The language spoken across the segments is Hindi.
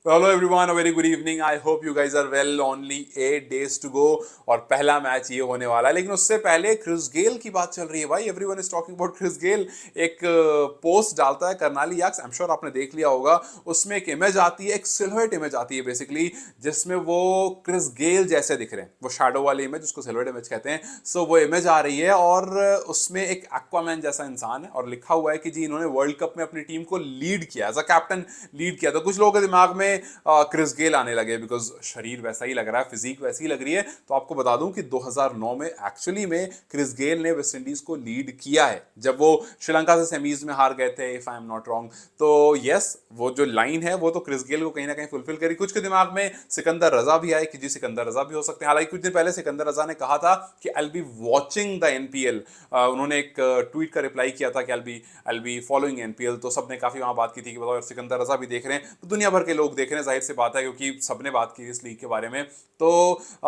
Hello everyone, a very good evening. I hope you guys are well. Only 8 days to go और पहला मैच ये होने वाला है। लेकिन उससे पहले क्रिस गेल की बात चल रही है भाई। Everyone is talking about Chris Gayle. एक पोस्ट डालता है Karnali Yaks, I am sure आपने देख लिया होगा। उसमें एक इमेज आती है, एक सिल्हूएट इमेज आती है बेसिकली, जिसमें वो क्रिस गेल जैसे दिख रहे हैं। वो शैडो वाली इमेज, उसको सिल्हूएट इमेज कहते हैं। सो वो इमेज आ रही है और उसमें एक एक्वामैन जैसा इंसान है और लिखा हुआ है कि जी इन्होंने वर्ल्ड कप में अपनी टीम को लीड किया, एज अ कैप्टन लीड किया। तो कुछ लोगों के दिमाग में क्रिस गेल आने लगे, बिकॉज शरीर वैसा ही लग रहा है, फिजिक वैसी ही लग रही है। तो आपको बता दूं कि 2009 में एक्चुअली में क्रिस गेल ने वेस्ट इंडीज को लीड किया है, जब वो श्रीलंका से सेमीज में हार गए थे, if I am not wrong. तो यस, वो जो लाइन है वो तो क्रिस गेल को कहीं ना कहीं फुलफिल करी। कुछ के दिमाग में सिकंदर रजा भी आए कि जी सिकंदर रजा भी हो सकते हैं। हालांकि कुछ दिन पहले सिकंदर रजा ने कहा था कि आई बी वॉचिंग द एनपीएल। उन्होंने एक ट्वीट का रिप्लाई किया था कि आई बी फॉलोइंग एनपीएल। तो सबने काफी वहां बात की थी कि बताओ सिकंदर रजा भी देख रहे हैं, तो दुनिया भर के लोग देख रहे हैं, जाहिर सी बात है, क्योंकि सबने बात की इस लीग के बारे में। तो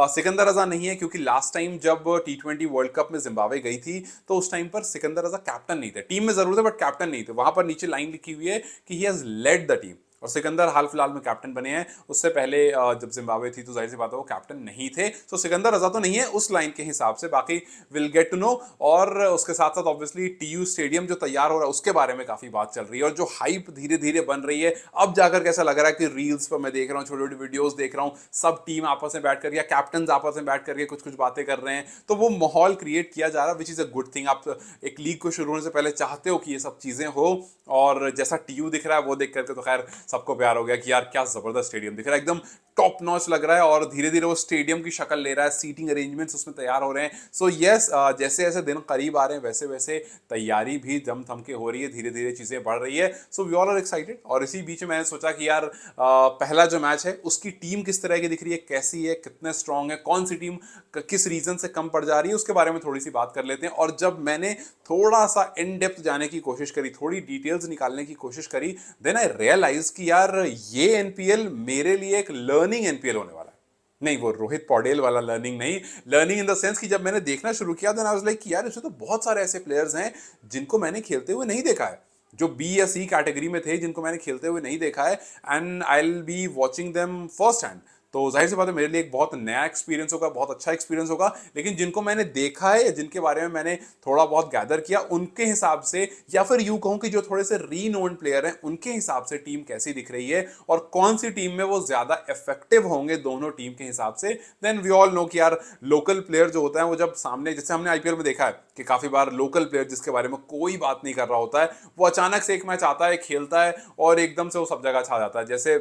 सिकंदर रजा नहीं है, क्योंकि लास्ट टाइम जब T20 वर्ल्ड कप में जिम्बाब्वे गई थी तो उस टाइम पर सिकंदर रजा कैप्टन नहीं थे। टीम में जरूर थे बट कैप्टन नहीं थे। वहां पर नीचे लाइन लिखी हुई है कि he has lead the team. और सिकंदर हाल फिलहाल में कैप्टन बने हैं। उससे पहले जब जिम्बाब्वे थी तो जाहिर सी बात है वो कैप्टन नहीं थे। तो सिकंदर रजा तो नहीं है उस लाइन के हिसाब से, बाकी विल गेट टू नो। और उसके साथ साथ ऑब्वियसली टीयू स्टेडियम जो तैयार हो रहा है उसके बारे में काफी बात चल रही है, और जो हाइप धीरे धीरे बन रही है। अब जाकर कैसा लग रहा है कि रील्स पर मैं देख रहा हूँ, छोटी छोटी वीडियोस देख रहा हूँ, सब टीम आपस में बैठ कर या कैप्टन आपस में बैठ करके कुछ कुछ बातें कर रहे हैं। तो वो माहौल क्रिएट किया जा रहा है, which is a good thing. आप एक लीग को शुरू होने से पहले चाहते हो कि ये सब चीजें हो। और जैसा टीयू दिख रहा है वो देख करके तो खैर सबको प्यार हो गया कि यार क्या जबरदस्त स्टेडियम दिख रहा है, एकदम टॉप नॉच लग रहा है। और धीरे धीरे वो स्टेडियम की शक्ल ले रहा है, सीटिंग अरेंजमेंट्स उसमें तैयार हो रहे हैं। सो यस, जैसे जैसे दिन करीब आ रहे हैं वैसे वैसे तैयारी भी दम थम के हो रही है, धीरे धीरे चीजें बढ़ रही है। So we all are excited. और इसी बीच में मैंने सोचा कि यार पहला जो मैच है उसकी टीम किस तरह की दिख रही है, कैसी है, कितने स्ट्रांग है, कौन सी टीम किस रीजन से कम पड़ जा रही है, उसके बारे में थोड़ी सी बात कर लेते हैं। और जब मैंने थोड़ा सा इन डेप्थ जाने की कोशिश करी, थोड़ी डिटेल्स निकालने की कोशिश करी, देन आई रियलाइज कि यार ये एनपीएल मेरे लिए एक लर्निंग एनपीएल होने वाला है। नहीं, वो रोहित पौडेल वाला लर्निंग नहीं, लर्निंग इन द सेंस कि जब मैंने देखना शुरू किया देन आई वाज लाइक यार इसमें तो बहुत सारे ऐसे प्लेयर्स हैं जिनको मैंने खेलते हुए नहीं देखा है, जो बी या सी कैटेगरी में थे, जिनको मैंने खेलते हुए नहीं देखा है। And I will be watching them first hand. तो जाहिर सी बात है मेरे लिए एक बहुत नया एक्सपीरियंस होगा, बहुत अच्छा एक्सपीरियंस होगा। लेकिन जिनको मैंने देखा है या जिनके बारे में मैंने थोड़ा बहुत गैदर किया, उनके हिसाब से, या फिर यूं कहूं कि जो थोड़े से रीनोन प्लेयर हैं उनके हिसाब से टीम कैसी दिख रही है और कौन सी टीम में वो ज्यादा इफेक्टिव होंगे दोनों टीम के हिसाब से। देन वी ऑल नो कि यार लोकल प्लेयर जो होता है वो जब सामने, जैसे हमने आईपीएल में देखा है कि काफी बार लोकल प्लेयर जिसके बारे में कोई बात नहीं कर रहा होता है, वो अचानक से एक मैच आता है, खेलता है और एकदम से वो सब जगह छा जाता है। जैसे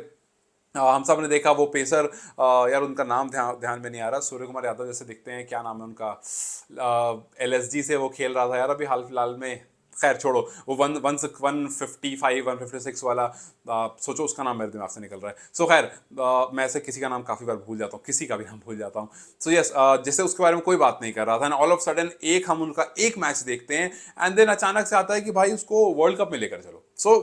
हम सब ने देखा वो पेसर, यार उनका नाम ध्यान ध्यान में नहीं आ रहा, सूर्य कुमार यादव जैसे दिखते हैं, क्या नाम है उनका, एलएसजी से वो खेल रहा था यार अभी हाल फिलहाल में। खैर छोड़ो, वो वन वन 155 156 वाला, सोचो उसका नाम मेरे दिमाग से निकल रहा है। सो खैर, मैं ऐसे किसी का नाम काफी बार भूल जाता हूँ, किसी का भी नाम भूल जाता हूँ। सो यस, जैसे उसके बारे में कोई बात नहीं कर रहा था, ऑल ऑफ सडन एक हम उनका एक मैच देखते हैं एंड देन अचानक से आता है कि भाई उसको वर्ल्ड कप में लेकर चलो। सो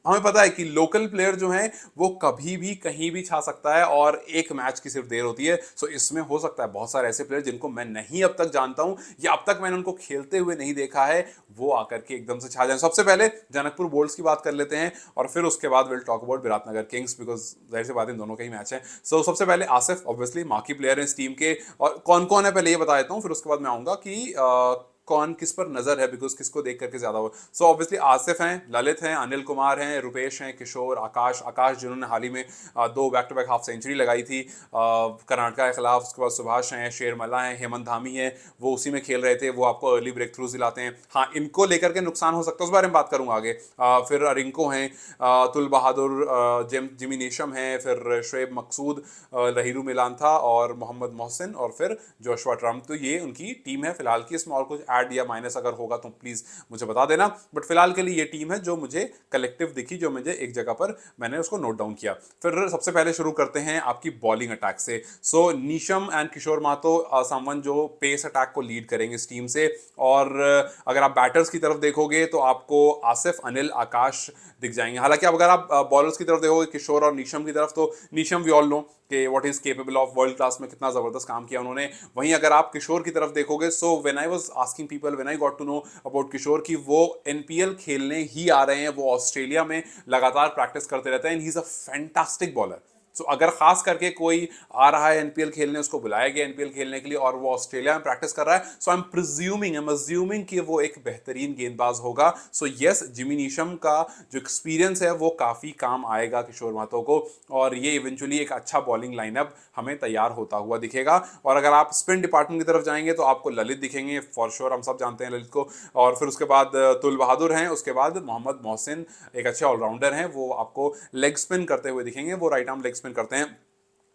हमें पता है कि लोकल प्लेयर जो हैं वो कभी भी कहीं भी छा सकता है और एक मैच की सिर्फ देर होती है। सो इसमें हो सकता है बहुत सारे ऐसे प्लेयर जिनको मैं नहीं अब तक जानता हूं या अब तक मैंने उनको खेलते हुए नहीं देखा है, वो आकर के एकदम से छा जाए। सबसे पहले जनकपुर बोल्ट्स की बात कर लेते हैं और फिर उसके बाद will talk about Viratnagar Kings, because जाहिर सी बात है इन दोनों का ही मैच है। सो सबसे पहले आसिफ, ऑब्वियसली मार्की प्लेयर है इस टीम के। और कौन कौन है पहले ये बता देता हूँ, फिर उसके बाद मैं आऊंगा कि कौन किस पर नजर है, बिकॉज किसको देख करके ज्यादा हो। सो ऑब्वियसली आसिफ हैं, ललित हैं, अनिल कुमार हैं, रुपेश हैं, किशोर, आकाश, जिन्होंने हाल ही में दो back to back half century लगाई थी कर्नाटक के खिलाफ। उसके बाद सुभाष हैं, शेरमला हैं, हेमंत धामी हैं, वो उसी में खेल रहे थे, वो आपको अर्ली ब्रेक थ्रूज दिलाते हैं। हाँ, इनको लेकर के नुकसान हो सकता है, उस बारे में बात करूंगा आगे। फिर रिंको हैं, तुल बहादुर, जिमी नेशम हैं, फिर शुएब मकसूद, लहीरू मिलान था और मोहम्मद मोहसिन, और फिर जोशुआ ट्रम्प। तो ये उनकी टीम है फिलहाल की। इसमें और कुछ ऐड या माइनस अगर होगा तो प्लीज मुझे बता देना, बट फिलहाल के लिए ये टीम है जो मुझे कलेक्टिव दिखी, जो मुझे एक जगह पर मैंने उसको नोट डाउन किया। फिर सबसे पहले शुरू करते हैं आपकी बॉलिंग अटैक से। सो नीशम एंड किशोर मातो समवन जो पेस अटैक को लीड करेंगे इस टीम से। और अगर आप बैटर्स की तरफ देखोगे तो आपको आसिफ, अनिल, आकाश दिख जाएंगे। हालांकि अब अगर आप बॉलर्स की तरफ देखोगे किशोर और नीशम की तरफ, तो नीशम वी ऑल नो कि what is capable of, world class में कितना जबरदस्त काम किया उन्होंने। वहीं अगर आप किशोर की तरफ देखोगे, so when I was asking people, when I got to know about Kishore कि वो एनपीएल खेलने ही आ रहे हैं, वो ऑस्ट्रेलिया में लगातार प्रैक्टिस करते रहते हैं, and he is a fantastic bowler. So अगर खास करके कोई आ रहा है एनपीएल खेलने, उसको बुलाया गया एनपीएल खेलने के लिए और वो ऑस्ट्रेलिया में प्रैक्टिस कर रहा है, सो आई एम अज्यूमिंग कि वो एक बेहतरीन गेंदबाज होगा। सो यस, जिमी नीशम का जो एक्सपीरियंस है वो काफी काम आएगा किशोर महतो को, और ये इवेंचुअली एक अच्छा बॉलिंग लाइनअप हमें तैयार होता हुआ दिखेगा। और अगर आप स्पिन डिपार्टमेंट की तरफ जाएंगे तो आपको ललित दिखेंगे फॉर श्योर, हम सब जानते हैं ललित को। और फिर उसके बाद तुल बहादुर हैं, उसके बाद मोहम्मद मोहसिन एक अच्छे ऑलराउंडर हैं, वो आपको लेग स्पिन करते हुए दिखेंगे, वो राइट आर्म लेग स्पिन करते हैं।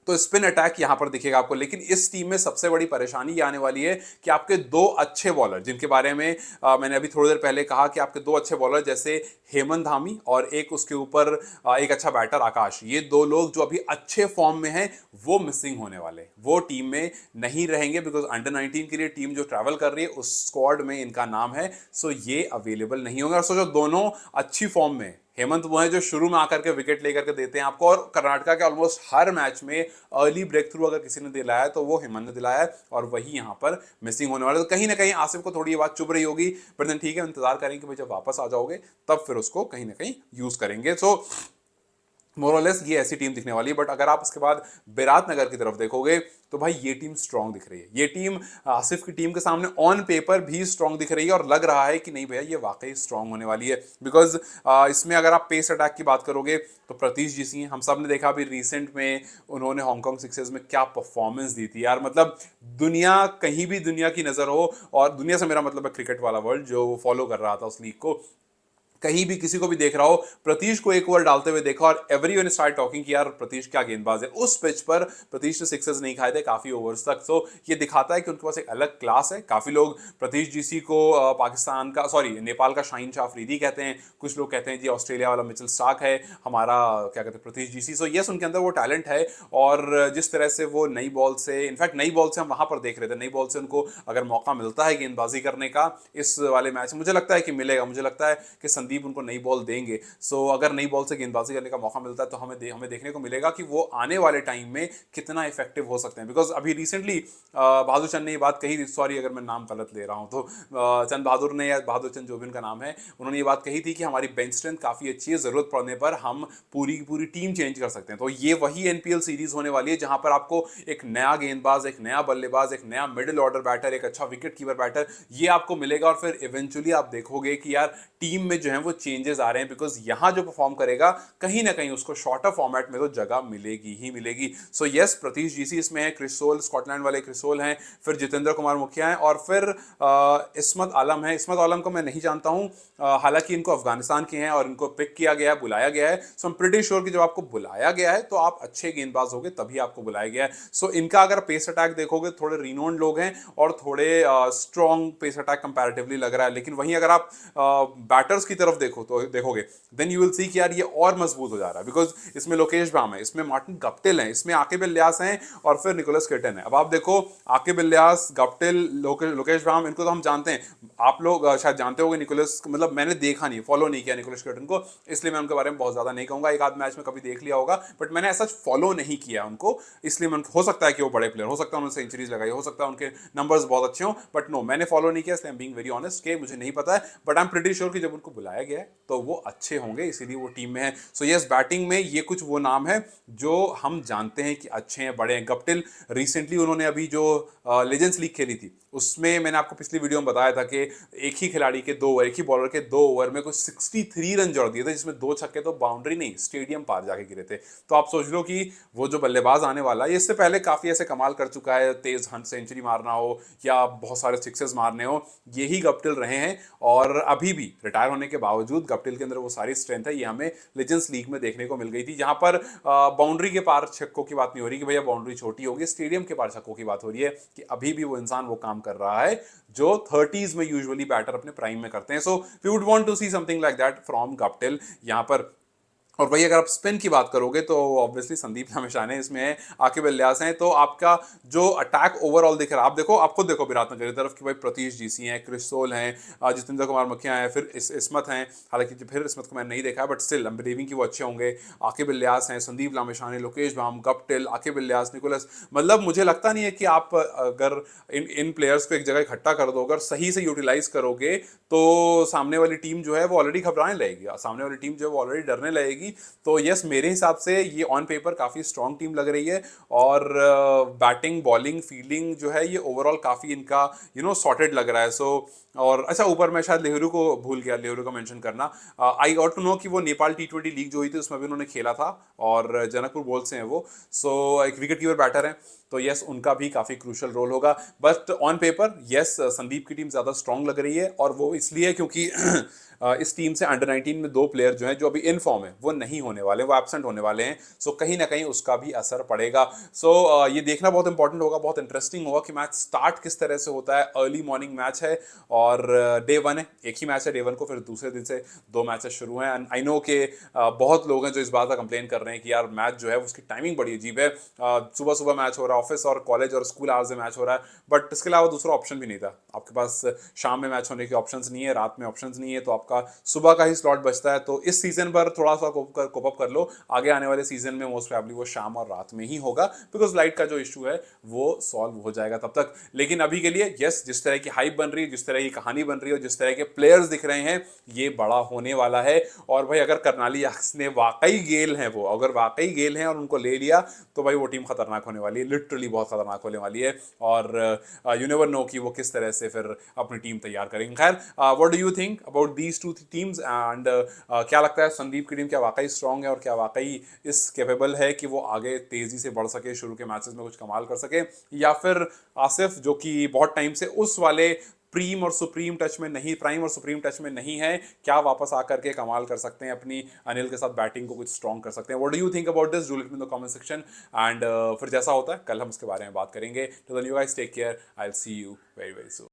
तो स्पिन अटैक यहां पर दिखेगा आपको। लेकिन इस टीम में सबसे बड़ी परेशानी ये आने वाली है कि आपके दो अच्छे बॉलर, जिनके बारे में मैंने अभी थोड़ी देर पहले कहा कि आपके दो अच्छे बॉलर जैसे हेमंत धामी और एक उसके ऊपर एक अच्छा बैटर आकाश, ये दो लोग जो अभी अच्छे फॉर्म में हैं वो मिसिंग होने वाले, वो टीम में नहीं रहेंगे। बिकॉज अंडर 19 के लिए टीम जो ट्रैवल कर रही है उस स्क्वाड में इनका नाम है, सो ये अवेलेबल नहीं होंगे। और सोचो दोनों अच्छी फॉर्म में, हेमंत वो है जो शुरू में आकर के विकेट लेकर के देते हैं आपको, और कर्नाटका के ऑलमोस्ट हर मैच में अर्ली ब्रेक थ्रू अगर किसी ने दिलाया है तो वो हेमंत ने दिलाया है, और वही यहां पर मिसिंग होने वाला है। तो कहीं ना कहीं आसिफ को थोड़ी ये बात चुभ रही होगी, बट देन ठीक है, इंतजार करेंगे कि भाई जब वापस आ जाओगे तब फिर उसको कहीं ना कहीं यूज करेंगे। सो मोरलेस ये ऐसी टीम दिखने वाली है। बट अगर आप इसके बाद बिराटनगर की तरफ देखोगे तो भाई ये टीम स्ट्रांग दिख रही है। ये टीम आसिफ की टीम के सामने ऑन पेपर भी स्ट्रांग दिख रही है, और लग रहा है कि नहीं भैया ये वाकई स्ट्रांग होने वाली है। बिकॉज इसमें अगर आप पेस अटैक की बात करोगे तो प्रतीश जी सिंह, हम सब ने देखा अभी रिसेंट में उन्होंने हांगकांग सिक्सर्स में क्या परफॉर्मेंस दी थी यार। मतलब दुनिया, कहीं भी दुनिया की नजर हो, और दुनिया से मेरा मतलब है क्रिकेट वाला वर्ल्ड जो फॉलो कर रहा था उस लीग को, कहीं भी किसी को भी देख रहा हो, प्रतीश को एक ओवर डालते हुए देखा और एवरीवन स्टार्ट टॉकिंग कि यार प्रतीश क्या गेंदबाज है। उस पिच पर प्रतीश ने सिक्सर्स नहीं खाए थे काफी ओवर्स तक। सो ये दिखाता है कि उनके पास एक अलग क्लास है। काफी लोग प्रतीश जीसी को पाकिस्तान का, सॉरी नेपाल का शाहीन शाह अफरीदी कहते हैं, कुछ लोग कहते हैं जी ऑस्ट्रेलिया वाला मिचेल स्टार्क है हमारा, क्या कहते हैं, प्रतीश जीसी। सो यस, उनके अंदर वो टैलेंट है, और जिस तरह से वो नई बॉल से, इनफैक्ट नई बॉल से हम वहां पर देख रहे थे, नई बॉल से उनको अगर मौका मिलता है गेंदबाजी करने का इस वाले मैच में, मुझे लगता है कि मिलेगा। मुझे लगता है कि संदीप उनको नई बॉल देंगे। सो अगर नई बॉल से गेंदबाजी करने का मौका मिलता है तो हमें देखने को मिलेगा कि वो आने वाले टाइम में कितना इफेक्टिव हो सकते हैं। बिकॉज अभी रिसेंटली बहादुर चंद ने ये बात कही थी, सॉरी अगर मैं नाम गलत ले रहा हूं तो चंद बहादुर ने, या बहादुर चंद जो भी उनका नाम है, उन्होंने ये बात कही थी कि हमारी बेंच स्ट्रेंथ काफी अच्छी है, जरूरत पड़ने पर हम पूरी की पूरी टीम चेंज कर सकते हैं। तो ये वही एनपीएल सीरीज होने वाली है जहां पर आपको एक नया गेंदबाज, एक नया बल्लेबाज, एक नया मिडिल ऑर्डर बैटर, एक अच्छा विकेट कीपर बैटर, ये आपको मिलेगा। और फिर इवेंचुअली आप देखोगे कि यार टीम में जो है वो चेंजेस आ रहे हैं, बिकॉज यहां जो परफॉर्म करेगा कहीं ना कहीं उसको शॉर्टर फॉर्मेट में तो जगह मिलेगी ही मिलेगी। सो यस, प्रतीश जीसी इसमें है, क्रिस सोल, स्कॉटलैंड वाले क्रिस सोल हैं, फिर जितेंद्र कुमार मुखिया हैं, और फिर इस्मत आलम है। इस्मत आलम को मैं नहीं जानता हूं, हालांकि इनको अफगानिस्तान के हैं और इनको पिक किया गया है, बुलाया गया है। सो आई एम प्रीटी श्योर कि जब आपको बुलाया गया है तो आप अच्छे गेंदबाज होगे, तभी आपको बुलाया गया है। सो इनका अगर पेस अटैक देखोगे, थोड़े रिनोन्ड लोग हैं और थोड़े स्ट्रॉन्ग पेस अटैक कंपैरेटिवली लग रहा है। लेकिन वहीं अगर आप बैटर्स की तरफ देखोगे देन यू विल सी कि यार ये और मजबूत हो जा रहा है। बिकॉज इसमें लोकेश बाम है, इसमें मार्टिन गप्टिल है, इसमें आकिब इलियास हैं, और फिर निकोलस क्रिटन है। अब आप देखो आकिब इलियास, गप्टिल, लोकेश बाम, इनको तो हम जानते हैं, आप लोग शायद जानते होंगे। निकोलस, मतलब मैंने देखा नहीं, फॉलो नहीं किया निकोलस क्रिटन को, इसलिए मैं उनके बारे में बहुत ज्यादा नहीं कहूंगा। एक आध मैच में कभी देख लिया होगा, बट मैंने ऐसा फॉलो नहीं किया उनको, इसलिए हो सकता है कि वो बड़े प्लेयर, हो सकता है उन्होंने सेंचुरीज लगाई, हो सकता है उनके नंबर्स बहुत अच्छे हो, बट नो, मैंने फॉलो नहीं किया, इसलिए I am being very honest कि मुझे नहीं पता है। But I am pretty sure कि जब उनको बुलाया गया है तो वो अच्छे होंगे, इसीलिए वो टीम में है। सो यस, बैटिंग में ये कुछ वो नाम है जो हम जानते हैं कि अच्छे हैं, बड़े हैं। गप्टिल रिसेंटली उन्होंने अभी जो लेजेंड्स लीग खेली थी उसमें मैंने आपको पिछली वीडियो में बताया था कि एक ही खिलाड़ी के 2 ओवर, एक ही बॉलर के 2 ओवर में कुछ 63 रन जोड़ दिए थे, जिसमें 2 छक्के तो बाउंड्री नहीं स्टेडियम पार जाके गिरे थे। तो आप सोच लो कि वो जो बल्लेबाज आने वाला है, इससे पहले काफी ऐसे कमाल कर चुका है, तेज हंट सेंचुरी मारना हो या बहुत सारे सिक्सेस मारने हो, यही गप्टिल रहे हैं। और अभी भी रिटायर होने के बावजूद गप्टिल के अंदर वो सारी स्ट्रेंथ है, ये हमें लेजेंड्स लीग में देखने को मिल गई थी, जहां पर बाउंड्री के पार छक्कों की बात नहीं हो रही कि भैया बाउंड्री छोटी होगी, स्टेडियम के पार छक्कों की बात हो रही है कि अभी भी वो इंसान वो काम कर रहा है जो 30s में यूजुअली बैटर अपने प्राइम में करते हैं। So we would want to see something like that from Guptill यहां पर। और वही अगर आप स्पिन की बात करोगे तो ऑब्वियसली संदीप लामिछाने हैं, इसमें है आकिब इलियास हैं। तो आपका जो अटैक ओवरऑल दिख रहा है, आप देखो, आप खुद देखो विराटनगर की तरफ कि भाई प्रतीश जीसी हैं, क्रिस सोल हैं, जितेंद्र कुमार मुखिया हैं, फिर इस्मत हैं, हालांकि फिर इस्मत को मैंने नहीं देखा है, but still I am believing कि वो अच्छे होंगे। आकिब इलियास हैं, संदीप लामिछाने, लोकेश बाम, गप्टिल, आकिब इलियास, निकोलस, मतलब मुझे लगता नहीं है कि आप अगर इन प्लेयर्स को एक जगह इकट्ठा कर दो, अगर सही से यूटिलाइज करोगे तो सामने वाली टीम जो है वो ऑलरेडी घबराने लगेगी, सामने वाली टीम जो है वो ऑलरेडी डरने लगेगी। जाएगी। तो यस, मेरे हिसाब से ये ऑन पेपर काफ़ी स्ट्रॉन्ग टीम लग रही है और बैटिंग बॉलिंग फील्डिंग जो है ये ओवरऑल काफ़ी इनका सॉर्टेड लग रहा है। सो और अच्छा, ऊपर मैं शायद नेहरू को भूल गया, नेहरू का मेंशन करना। आई गॉट टू नो कि वो नेपाल T20 लीग जो हुई थी उसमें भी उन्होंने खेला था और जनकपुर बोल्ट से हैं वो। सो एक विकेट कीपर बैटर हैं, तो यस उनका भी काफ़ी क्रूशल रोल होगा। But on paper yes, Sandeep की टीम ज़्यादा स्ट्रांग लग रही है और वो इसलिए क्योंकि इस टीम से अंडर 19 में 2 प्लेयर जो हैं जो अभी इन फॉर्म है वो नहीं होने वाले, वो एब्सेंट होने वाले हैं। सो कहीं ना कहीं उसका भी असर पड़ेगा। सो ये देखना बहुत इंपॉर्टेंट होगा, बहुत इंटरेस्टिंग होगा कि मैच स्टार्ट किस तरह से होता है। अर्ली मॉर्निंग मैच है और डे 1 है, एक ही मैच है डे 1 को, फिर दूसरे दिन से 2 मैचेस शुरू हैं। एंड आई नो कि बहुत लोग हैं जो इस बात का कंप्लेन कर रहे हैं कि यार मैच जो है उसकी टाइमिंग बड़ी अजीब है, सुबह सुबह मैच हो रहा है, ऑफिस और कॉलेज और स्कूल आवर्स में मैच हो रहा है। बट इसके अलावा दूसरा ऑप्शन भी नहीं था आपके पास, शाम में मैच होने के ऑप्शंस नहीं है, रात में ऑप्शंस नहीं है, तो आपका सुबह का ही स्लॉट बचता है। तो इस सीजन पर थोड़ा सा कोप अप कर लो, आगे आने वाले सीजन में मोस्ट प्रोबेबली वो शाम और रात में ही होगा, बिकॉज लाइट का जो इशू है वो सॉल्व हो जाएगा तब तक। लेकिन अभी के लिए यस, जिस तरह की हाइप बन रही है, जिस तरह की कहानी बन रही है, जिस तरह के प्लेयर्स दिख रहे हैं, ये बड़ा होने वाला है। और भाई अगर करनाली यक्स ने वाकई गेल हैं, वो अगर वाकई गेल हैं और उनको ले लिया, तो भाई वो टीम खतरनाक होने वाली है, लिटरली बहुत खतरनाक होने वाली है। और यू नेवर नो कि वो किस तरह से फिर अपनी टीम तैयार करेंगे। खैर, what do you think about these two teams and क्या लगता है संदीप की टीम क्या वाकई स्ट्रांग है और क्या वाकई इस कैपेबल है कि वो आगे तेजी से बढ़ सके, शुरू के मैचेस में कुछ कमाल कर सके, या फिर आसिफ जो कि बहुत टाइम से उस वाले प्रीम और सुप्रीम टच में नहीं, प्राइम और सुप्रीम टच में नहीं है, क्या वापस आकर के कमाल कर सकते हैं, अपनी अनिल के साथ बैटिंग को कुछ स्ट्रॉन्ग कर सकते हैं? What do you think about this? Do let me in the comment section and फिर जैसा होता है कल हम उसके बारे में बात करेंगे। Till then you guys take care, I will see you very very soon.